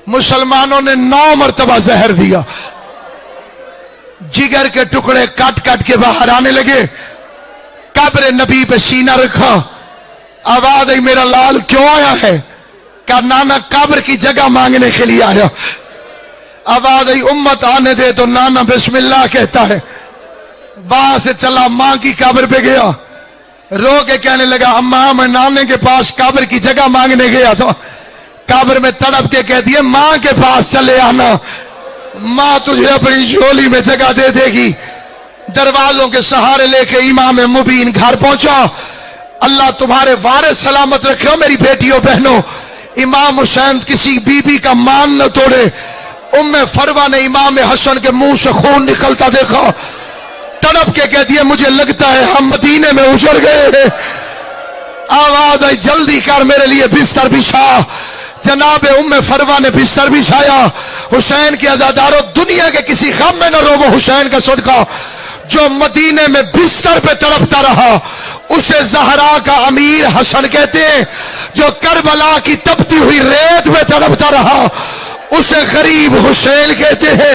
مسلمانوں نے 9 مرتبہ زہر دیا، جگر کے ٹکڑے کٹ کٹ کے باہر آنے لگے، قبر نبی پہ سینہ رکھا، آواز آئی میرا لال کیوں آیا ہے؟ کہا نانا قبر کی جگہ مانگنے کے لیے آیا۔ آواز آئی امت آنے دے تو نانا بسم اللہ کہتا ہے، وہاں سے چلا ماں کی قبر پہ گیا، رو کے کہنے لگا اماں میں نانے کے پاس قبر کی جگہ مانگنے گیا تھا، قبر میں تڑپ کے کہتی ہے ماں کے پاس چلے آنا، ماں تجھے اپنی جھولی میں جگہ دے دے گی۔ دروازوں کے سہارے لے کے امام مبین گھر پہنچا، اللہ تمہارے وارث سلامت رکھے ہو میری بیٹیوں بہنوں۔ امام حسین کسی بی بی کا مان نہ توڑے، ام فروہ نے امام حسن کے منہ سے خون نکلتا دیکھا، تڑپ کے کہتی ہے مجھے لگتا ہے ہم مدینے میں اجڑ گئے۔ آواز آئی جلدی کر میرے لیے بستر بچھا، جناب ام فروہ نے بستر بچھایا۔ حسین کے عزاداروں دنیا کے کسی غم میں نہ رو، وہ حسین کا صدقہ جو مدینے میں بستر پہ تڑپتا رہا اسے زہرا کا امیر حسن کہتے ہیں، جو کربلا کی تپتی ہوئی ریت میں تڑپتا رہا اسے غریب حسین کہتے ہیں۔